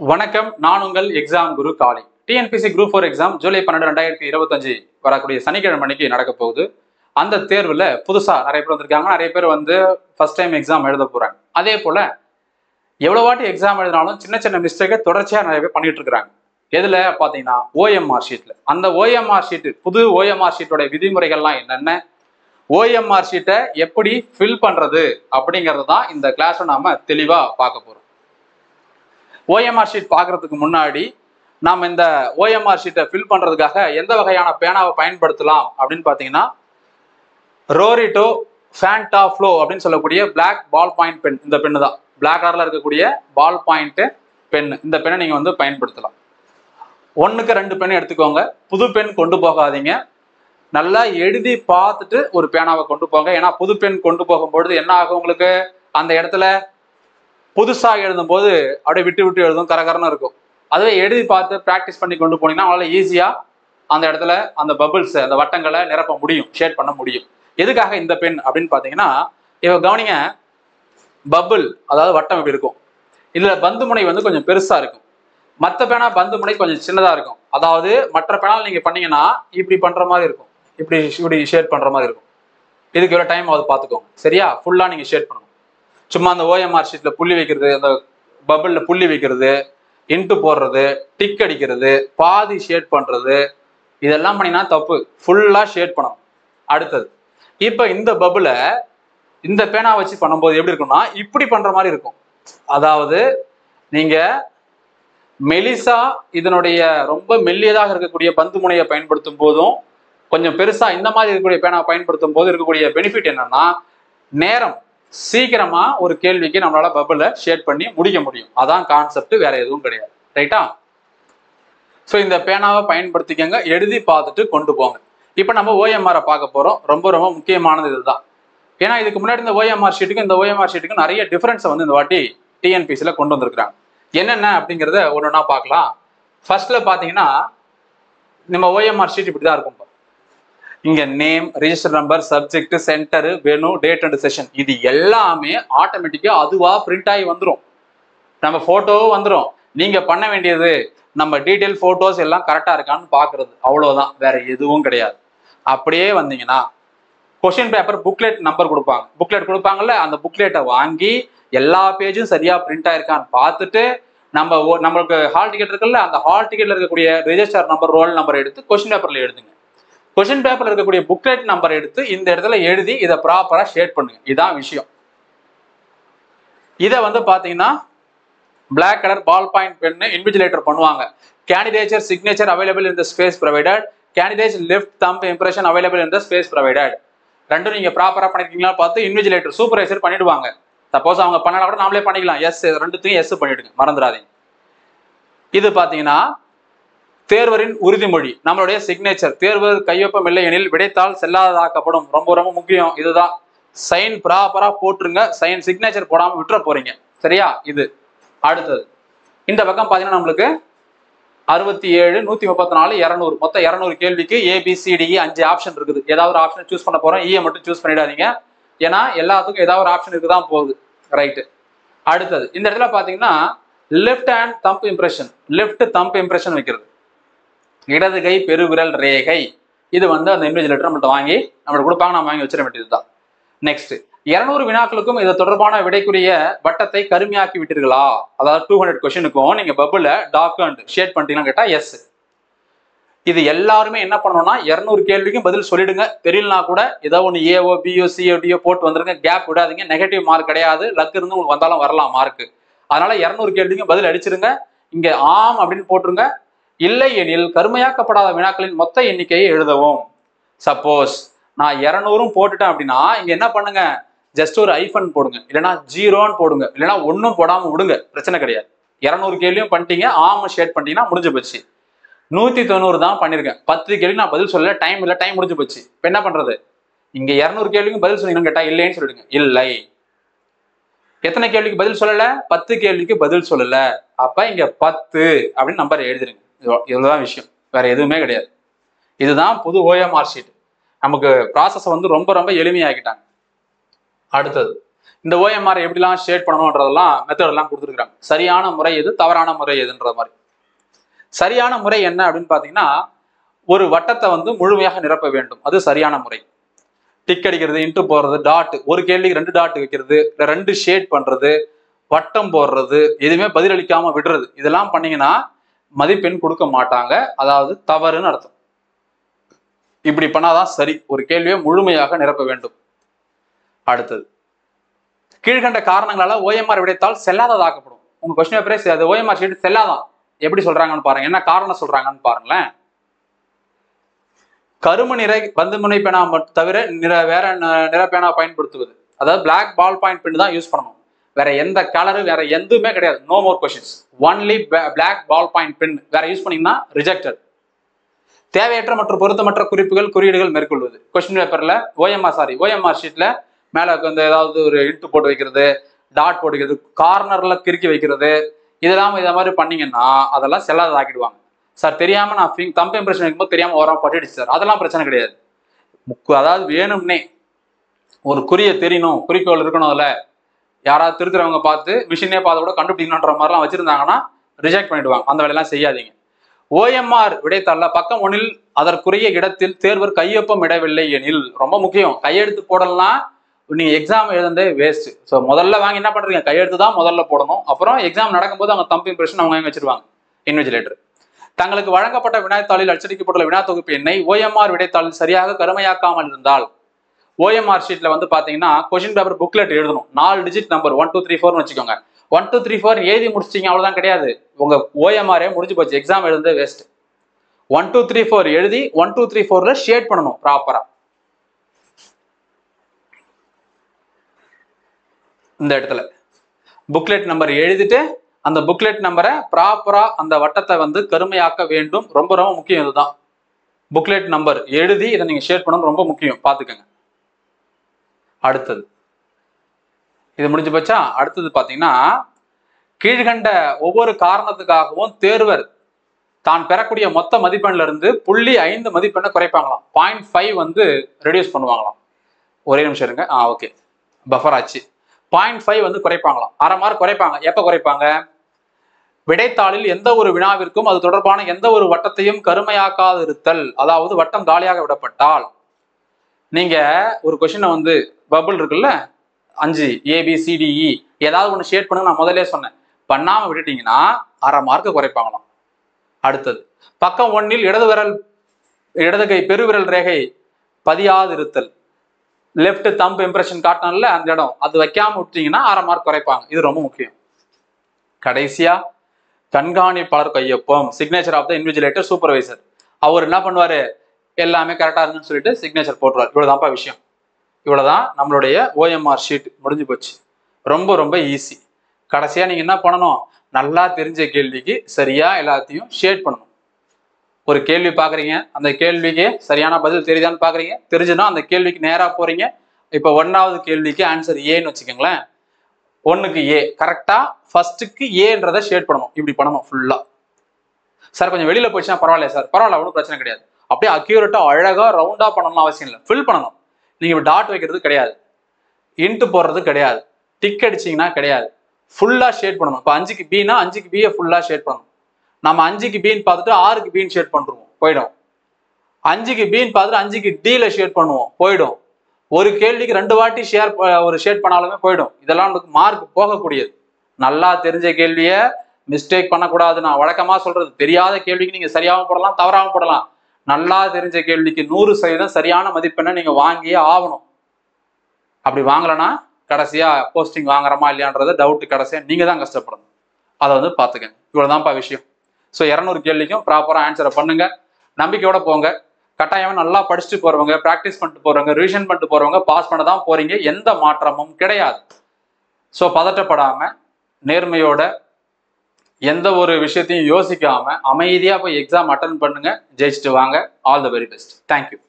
வணக்கம், நான் உங்கள் எக்ஸாம் குரு காளி. டிஎன்பிசி குரூப் 4 எக்ஸாம் ஜூலை 12 2025 வரக்கூடிய சனிக்கிழமை அன்னைக்கு நடக்க போகுது. அந்த தேர்வுல புதுசா நிறைய பேர் வந்திருக்காங்க. நிறைய பேர் வந்து ஃபர்ஸ்ட் டைம் எக்ஸாம் எழுத போறாங்க. அதே போல எவ்வளவு வாட்டி எக்ஸாம் எழுதினாலும் சின்ன சின்ன மிஸ்டேக்கை தொடர்ச்சியா நிறைய பேர் பண்ணிட்டு இருக்காங்க. எதுல பாத்தீங்கன்னா ஓஎம்ஆர் ஷீட்ல. அந்த ஓஎம்ஆர் ஷீட், புது ஓஎம்ஆர் ஷீட்டோட விதிமுறைகள்லாம் என்னென்ன, ஓஎம்ஆர் ஷீட்டை எப்படி ஃபில் பண்றது அப்படிங்கிறது தான் இந்த கிளாஸ்ல நாம தெளிவா பார்க்க போறோம். ஓஎம்ஆர் ஷீட் பார்க்கறதுக்கு முன்னாடி நாம் இந்த ஓஎம்ஆர் ஷீட்டை ஃபில் பண்றதுக்காக எந்த வகையான பேனாவை பயன்படுத்தலாம் அப்படின்னு பார்த்தீங்கன்னா, ரோரிட்டோ ஃபேண்டா ஃப்ளோ அப்படின்னு சொல்லக்கூடிய பிளாக் பால் பாயிண்ட் பென். இந்த பென்னு தான், பிளாக் கலர்ல இருக்கக்கூடிய பால் பாயிண்ட் பென். இந்த பெண்ணை நீங்க வந்து பயன்படுத்தலாம். 1க்கு 2 பென் எடுத்துக்கோங்க. புது பென் கொண்டு போகாதீங்க. நல்லா எழுதி பார்த்துட்டு ஒரு பேனாவை கொண்டு போங்க. ஏன்னா புது பென் கொண்டு போகும்பொழுது என்ன ஆகும், உங்களுக்கு அந்த இடத்துல புதுசா எழுதும் போது அப்படியே விட்டு விட்டு எழுதும், கரகரன்னு இருக்கும். அதுவே எழுதி பார்த்து ப்ராக்டிஸ் பண்ணி கொண்டு போனீங்கன்னா அவங்களால ஈஸியா அந்த இடத்துல அந்த பபிள்ஸ், அந்த வட்டங்களை நிரப்ப முடியும், ஷேட் பண்ண முடியும். எதுக்காக இந்த பென் அப்படின்னு பாத்தீங்கன்னா, இவ கவனிங்க, பபிள் அதாவது வட்டம் இப்படி இருக்கும். இதுல பந்து முனை வந்து கொஞ்சம் பெருசா இருக்கும். மற்ற பேனா பந்து முனை கொஞ்சம் சின்னதா இருக்கும். அதாவது மற்ற பேனால் நீங்க பண்ணீங்கன்னா இப்படி பண்ற மாதிரி இருக்கும், இப்படி இப்படி ஷேட் பண்ற மாதிரி இருக்கும். இதுக்கு எவ்வளவு டைம் ஆகுது பார்த்துக்கோங்க. சரியா? ஃபுல்லா நீங்க ஷேட் பண்ணணும். சும்மா அந்த ஓஎம்ஆர் ஷீட்ல புள்ளி வைக்கிறது, அந்த பபிள்ல புள்ளி வைக்கிறது, இன்ட்டு போடுறது, டிக் அடிக்கிறது, பாதி ஷேட் பண்றது, இதெல்லாம் பண்ணீங்கன்னா தப்பு. ஃபுல்லா ஷேட் பண்ணணும். அடுத்தது, இப்ப இந்த பபிளை இந்த பேனா வச்சு பண்ணும்போது எப்படி இருக்கும்னா இப்படி பண்ற மாதிரி இருக்கும். அதாவது நீங்க மெலிசா இதனுடைய ரொம்ப மெல்லியதாக இருக்கக்கூடிய பந்து முனையை பயன்படுத்தும் போதும், கொஞ்சம் பெருசா இந்த மாதிரி இருக்கக்கூடிய பேனா பயன்படுத்தும் போது இருக்கக்கூடிய பெனிஃபிட் என்னன்னா, நேரம் சீக்கிரமா ஒரு கேள்விக்கு நம்மளால பபிளை ஷேட் பண்ணி முடிக்க முடியும். அதான் கான்செப்ட், வேற எதுவும் கிடையாது. ரைட்டா? ஸோ இந்த பேனாவை பயன்படுத்திக்கங்க, எழுதி பார்த்துட்டு கொண்டு போங்க. இப்போ நம்ம ஓஎம்ஆரை பார்க்க போறோம். ரொம்ப ரொம்ப முக்கியமானது இதுதான். ஏன்னா இதுக்கு முன்னாடி இந்த ஓஎம்ஆர் ஷீட்டுக்கு இந்த ஓஎம்ஆர் ஷீட்டுக்கு நிறைய டிஃபரன்ஸை வந்து இந்த வாட்டி டிஎன்பிசியில் கொண்டு வந்திருக்கிறாங்க. என்னென்ன அப்படிங்கிறத ஒன்னொன்னா பார்க்கலாம். ஃபர்ஸ்ட்ல பார்த்தீங்கன்னா, நம்ம ஓஎம்ஆர் ஷீட் இப்படி தான் இருக்கும். இங்க name, register number, subject, centre, venue, date and session, இது எல்லாமே ஆட்டோமேட்டிக்கா அதுவா பிரிண்ட் ஆகி வந்துடும். நம்ம போட்டோவும் வந்துடும். நீங்க பண்ண வேண்டியது நம்ம டீடைல் போட்டோஸ் எல்லாம் கரெக்டா இருக்கான்னு பாக்குறது, அவ்வளவுதான், வேற எதுவும் கிடையாது. அப்படியே வந்தீங்கன்னா கொஸ்டின் பேப்பர் புக்லெட் நம்பர் கொடுப்பாங்க. புக்லெட் கொடுப்பாங்கல்ல, அந்த புக்லெட்டை வாங்கி எல்லா பேஜும் சரியா பிரிண்ட் ஆயிருக்கான்னு பார்த்துட்டு, நம்மளுக்கு ஹால் டிக்கெட் இருக்குல்ல, அந்த ஹால் டிக்கெட்ல இருக்கக்கூடிய ரெஜிஸ்டர் நம்பர், ரோல் நம்பர் எடுத்து கொஸ்டின் பேப்பர்ல எழுதுங்க. கொஸ்டின் பேப்பர்ல இருக்கக்கூடிய புக்லெட் நம்பர் எடுத்து இந்த இடத்துல எழுதி இதை ப்ராப்பரா ஷேட் பண்ணுங்க. இதான் விஷயம். இதை வந்து பாத்தீங்கன்னா black colour ball point pen invigilator பண்ணுவாங்க. Candidate's signature available in the space provided, candidates left thumb impression available in the space provided. ரெண்டும் நீங்க ப்ராப்பரா பண்ணிருக்கீங்களா பார்த்து இன்விஜிலேட்டர் சூப்பர்வைசர் பண்ணிடுவாங்க. சப்போஸ் அவங்க பண்ணலாம் கூட நாமளே பண்ணிக்கலாம். எஸ், ரெண்டுத்தையும் எஸ் பண்ணிடுங்க, மறந்துடாதீங்க. இது பாத்தீங்கன்னா தேர்வரின் உறுதிமொழி, நம்மளுடைய சிக்னேச்சர். தேர்வர் கையொப்பம் இல்லை எனில் விடைத்தாள் செல்லாததாக்கப்படும். ரொம்ப ரொம்ப முக்கியம். இதுதான், சைன் ப்ராப்பரா போட்டுருங்க. சைன் சிக்னேச்சர் போடாம விட்டுற போறீங்க. சரியா? இது அடுத்தது. இந்த பக்கம் பாத்தீங்கன்னா நம்மளுக்கு 67, 134, 200, மொத்தம் 200 கேள்விக்கு ABCDE 5 ஆப்ஷன் இருக்குது. ஏதாவது ஒரு ஆப்ஷன் சூஸ் பண்ண போறோம். ஈயை மட்டும் சூஸ் பண்ணிடாதீங்க, ஏன்னா எல்லாத்துக்கும் ஏதாவது ஒரு ஆப்ஷன் இருக்குதான் போகுது. ரைட்டு. அடுத்தது, இந்த இடத்துல பாத்தீங்கன்னா left hand thumb impression, left thumb impression வைக்கிறது, இடது கை பெருவிரல் ரேகை. இது வந்து அந்த இன்விஜிலேட்டர் நம்மள்ட்ட வாங்கி நம்மளுக்கு கொடுப்பாங்க, நம்ம வாங்கி வச்சிட வேண்டியதுதான். நெக்ஸ்ட், 200 வினாக்களுக்கும் இது தொடர்பான விடைக்குரிய வட்டத்தை கருமையாக்கி விட்டீர்களா? அதாவது 200 கொஸ்டினுக்கும் நீங்க பபுல டார்க் அண்ட் ஷேட் பண்ணிட்டீங்கன்னு கேட்டா எஸ். இது எல்லாருமே என்ன பண்ணணும்னா 200 கேள்விக்கும் பதில் சொல்லிடுங்க. தெரியலனா கூட ஏதோ ஒன்று ஏஓ பிஓ சிஓ டிஓ போட்டு வந்துருங்க. கேப் விடாதீங்க. நெகட்டிவ் மார்க் கிடையாது. லக் இருந்து உங்களுக்கு வந்தாலும் வரலாம் மார்க். அதனால 200 கேள்விக்கும் பதில் அடிச்சிருங்க. இங்க ஆம் அப்படின்னு போட்டுருங்க. இல்லை எனில் கருமையாக்கப்படாத வினாக்களின் மொத்த எண்ணிக்கையை எழுதவும். சப்போஸ் நான் 200 போட்டுட்டேன் அப்படின்னா இங்க என்ன பண்ணுங்க, ஜஸ்ட் ஒரு ஐஃபன் போடுங்க, இல்லைன்னா 0ன்னு போடுங்க, இல்லைன்னா ஒன்னும் போடாம விடுங்க, பிரச்சனை கிடையாது. 200 கேள்வியும் பண்ணிட்டீங்க, ஆம் ஷேட் பண்ணிட்டீங்கன்னா முடிஞ்சு போச்சு. 190 தான் பண்ணிருக்கேன். 10 கேள்வி நான் பதில் சொல்ல, டைம் இல்லை, டைம் முடிஞ்சு போச்சு. இப்ப என்ன பண்றது? இங்க 200 கேள்விக்கும் பதில் சொன்னீங்கன்னு கேட்டா இல்லைன்னு சொல்லிடுங்க. இல்லை. எத்தனை கேள்விக்கு பதில் சொல்லல? 10 கேள்விக்கு பதில் சொல்லல. அப்ப இங்க 10 அப்படின்னு நம்பர் எழுதிருங்க. இதுதான் விஷயம், வேற எதுவுமே கிடையாது. இதுதான் புது ஓஎம்ஆர் ஷீட். நமக்கு ப்ராசஸ் வந்து ரொம்ப ரொம்ப எளிமையாக்கிட்டாங்க. அடுத்தது, இந்த OMR எப்படிலாம் ஷேட் பண்ணணும்ன்றதெல்லாம் மெத்தட் கொடுத்துருக்காங்க. சரியான முறை எது, தவறான முறை எதுன்ற மாதிரி. சரியான முறை என்ன அப்படின்னு பாத்தீங்கன்னா, ஒரு வட்டத்தை முழுமையாக நிரப்ப வேண்டும், அது சரியான முறை. டிக் அடிக்கிறது, இன்ட்டு போடுறது, டாட், ஒரு கேள்விக்கு 2 டாட் வைக்கிறது, 2 ஷேட் பண்றது, வட்டம் போடுறது, எதுவுமே பதிலளிக்காம விடுறது, இதெல்லாம் பண்ணீங்கன்னா மதிப்பெண் கொடுக்க மாட்டாங்க. அதாவது தவறுன்னு அர்த்தம். இப்படி பண்ணாதான் சரி. ஒரு கேள்வியை முழுமையாக நிரப்ப வேண்டும். அடுத்தது, கீழ்கண்ட காரணங்களால OMR விடைத்தாள் செல்லாததாக்கப்படும். உங்க கொஸ்டின் பேப்பரே அது OMR ஷீட் செல்லாதான். எப்படி சொல்றாங்கன்னு பாருங்க, என்ன காரணம் சொல்றாங்கன்னு பாருங்களேன். கரும நிறை பந்துமுனை பேனா தவிர வேற நிற பேனா பயன்படுத்துவது, அதாவது பிளாக் பால் பாயிண்ட் பென் தான் யூஸ் பண்ணணும். வேற எந்த கலரு வேற எதுவுமே கிடையாது. No more questions, only black ballpoint pen. வேற யூஸ் பண்ணீங்கன்னா ரிஜெக்டட். தேவையற்ற மற்றும் பொருத்தமற்ற குறிப்புகள் குறியீடுகள் மேற்கொள்வது. கொஸ்டின் பேப்பர்ல OMR ஷீட்ல மேல ஏதாவது ஒரு இன்ட்டு போட்டு வைக்கிறது, டாட் போட்டு வைக்கிறது, கார்னர்ல கிறுக்கி வைக்கிறது, இதெல்லாம் இதை மாதிரி பண்ணீங்கன்னா அதெல்லாம் செல்லாததாக்கிடுவாங்க. சார் தெரியாம நான் தம்ப் இம்ப்ரெஷன் வைக்கும்போது தெரியாம ஓரம் பட்டுடுச்சு சார், அதெல்லாம் பிரச்சனை கிடையாது. அதாவது வேணும்னே ஒரு குறிய தெரியணும், குறிக்கோள் இருக்கணும், அதுல யாராவது திருத்துறவங்க பார்த்து மிஷினே பார்த்து கூட கண்டுபிடிக்கணுன்ற மாதிரிலாம் வச்சிருந்தாங்கன்னா ரிஜெக்ட் பண்ணிடுவாங்க. அந்த வேலையெல்லாம் செய்யாதீங்க. OMR விடைத்தாள்ல பக்கம் 1 அதற்குரிய இடத்தில் தேர்வர் கையொப்பம் இடவில்லை எனில், ரொம்ப முக்கியம், கையெழுத்து போடலாம் நீங்க எக்ஸாம் எழுதுனதே வேஸ்ட். ஸோ முதல்ல வாங்கி என்ன பண்றீங்க, கையெழுத்து தான் முதல்ல போடணும். அப்புறம் எக்ஸாம் நடக்கும்போது அவங்க தம்ப் இம்ப்ரெஷன் அவங்க வச்சிருவாங்க இன்விஜிலேட்டர். தங்களுக்கு வழங்கப்பட்ட வினாத்தாளில் அச்சடிக்கப்பட்டுள்ள வினா தொகுப்பு எண்ணை OMR விடைத்தாளில் சரியாக கருமையாக்காமல் இருந்தால், OMR ஷீட்ல பாத்தீங்கன்னா கொஸ்டின் பேப்பர் புக்லெட் எழுதணும். 4 டிஜிட் நம்பர் 1 2 3 4 வச்சுக்கோங்க. 1 2 3 4 எழுதி முடிச்சிட்டீங்க, அவ்வளவுதான், கிடையாது. உங்க OMR முடிஞ்சு போச்சு, எக்ஸாம் எழுதுனதே வேஸ்ட். 1 2 3 4 எழுதி 1 2 3 4ல ஷேட் பண்ணணும் ப்ராப்பரா. இந்த இடத்துல புக்லெட் நம்பர் எழுதிட்டு அந்த புக்லெட் நம்பரை ப்ராப்பரா அந்த வட்டத்தை கருமையாக்க வேண்டும். ரொம்ப ரொம்ப முக்கியம். இதுதான் புக்லெட் நம்பர் எழுதி இதை நீங்க ஷேர் பண்ணணும், ரொம்ப முக்கியம், பாத்துக்கோங்க. அடுத்தது இது முடிஞ்சு போச்சா. அடுத்தது பாத்தீங்கன்னா, கீழ்கண்ட ஒவ்வொரு காரணத்துக்காகவும் தேர்வர் தான் பெறக்கூடிய மொத்த மதிப்பெண்ல இருந்து 0.5 மதிப்பெண்ணை குறைப்பாங்களாம். 0.5 ரெடியூஸ் பண்ணுவாங்களாம். ஒரே நிமிஷம் இருங்க. ஓகே, பஃபர் ஆச்சு. 0.5 குறைப்பாங்களாம். அரை மார்க் குறைப்பாங்க. எப்ப குறைப்பாங்க, விடைத்தாளில் எந்த ஒரு வினாவிற்கும் அது தொடர்பான எந்த ஒரு வட்டத்தையும் கருமையாக்காது இருத்தல், அதாவது வட்டம் காலியாக விடப்பட்டால். நீங்க ஒரு கொஸ்டினை பபுள் இருக்குல்ல, 5 ABCDE ஏதாவது ஒன்று ஷேட் பண்ணுங்க, நான் முதலே சொன்னேன், பண்ணாம விட்டுட்டீங்கன்னா அரை மார்க் குறைப்பாங்களாம். அடுத்தது, பக்கம் 1 இடது கை பெருவிரல் ரேகை பதியாது இருத்தல், லெஃப்ட் தம்ப் இம்ப்ரெஷன் காட்டணும்ல அந்த இடம், அது வைக்காம விட்டீங்கன்னா அரை மார்க் குறைப்பாங்க. இது ரொம்ப முக்கியம். கடைசியா, கண்காணிப்பாளர் கையொப்பம், signature of the invigilator supervisor. அவர் என்ன பண்ணுவாரு, எல்லாமே கரெக்டா இருக்குன்னு சொல்லிட்டு சிக்னேச்சர் போட்டுருவார். இவ்வளவுதான்ப்பா விஷயம். இவ்வளவுதான் நம்மளுடைய OMR ஷீட் முடிஞ்சு போச்சு. ரொம்ப ரொம்ப ஈஸி. கடைசியா நீங்க என்ன பண்ணணும், நல்லா தெரிஞ்ச கேள்விக்கு சரியா எல்லாத்தையும் ஷேட் பண்ணணும். ஒரு கேள்வி பாக்குறீங்க, அந்த கேள்விக்கு சரியான பதில் தெரியுதான்னு பாக்குறீங்க, தெரிஞ்சுன்னா அந்த கேள்விக்கு நேரா போறீங்க. இப்ப 1வது கேள்விக்கு ஆன்சர் ஏன்னு வச்சுக்கோங்களேன். 1க்கு A கரெக்டா ஃபர்ஸ்ட்டுக்கு ஏன்றதை ஷேட் பண்ணணும். இப்படி பண்ணணும் ஃபுல்லா. சார் கொஞ்சம் வெளியில போயிடுச்சுன்னா பரவாயில்ல சார், பரவாயில்ல, ஒன்றும் பிரச்சனை கிடையாது. அப்படியே அக்யூரேட்டா அழகா ரவுண்டா பண்ணணும் அவசியம் இல்லை, ஃபில் பண்ணணும். நீங்க டாட் வைக்கிறது கிடையாது, இன்ட்டு போடுறது கிடையாது, டிக் அடிச்சிங்கன்னா கிடையாது, ஃபுல்லா ஷேட் பண்ணணும். இப்போ 5க்கு Bனா 5க்கு B ஃபுல்லா ஷேட் பண்ணணும். நம்ம 5க்கு Bன்னு பார்த்துட்டு 6க்கு Bன்னு ஷேட் பண்ணுவோம், போயிடும். 5க்கு Bன்னு பார்த்துட்டு 5க்கு Dல ஷேட் பண்ணுவோம், போயிடும். ஒரு கேள்விக்கு 2 வாட்டி ஒரு ஷேட் பண்ணாலுமே போயிடும். இதெல்லாம் நமக்கு மார்க் போகக்கூடியது. நல்லா தெரிஞ்ச கேள்வியை மிஸ்டேக் பண்ணக்கூடாது. நான் வழக்கமா சொல்றது, தெரியாத கேள்விக்கு நீங்க சரியாகவும் போடலாம், தவறாகவும் போடலாம். நல்லா தெரிஞ்ச கேள்விக்கு 100% சரியான மதிப்பெண்ணை நீங்க வாங்கியே ஆகணும். அப்படி வாங்கலைன்னா கடைசியா போஸ்டிங் வாங்குறமா இல்லையான்றது டவுட், கடைசியா நீங்க தான் கஷ்டப்படணும். அதை பாத்துக்கங்க. இவ்வளவுதான்ப்பா விஷயம். ஸோ 200 கேள்விக்கும் ப்ராப்பரா ஆன்சரை பண்ணுங்க, நம்பிக்கையோட போங்க. கட்டாயமா நல்லா படிச்சுட்டு போறவங்க, பிராக்டிஸ் பண்ணிட்டு போறவங்க, ரிவிஷன் பண்ணிட்டு போறவங்க பாஸ் பண்ண தான் போறீங்க. எந்த மாற்றமும் கிடையாது. ஸோ பதட்டப்படாம, நேர்மையோட, எந்த ஒரு விஷயத்தையும் யோசிக்காம அமைதியா போய் எக்ஸாம் அட்டன் பண்ணுங்க, ஜெயிச்சுட்டு வாங்க. All the very best. Thank you.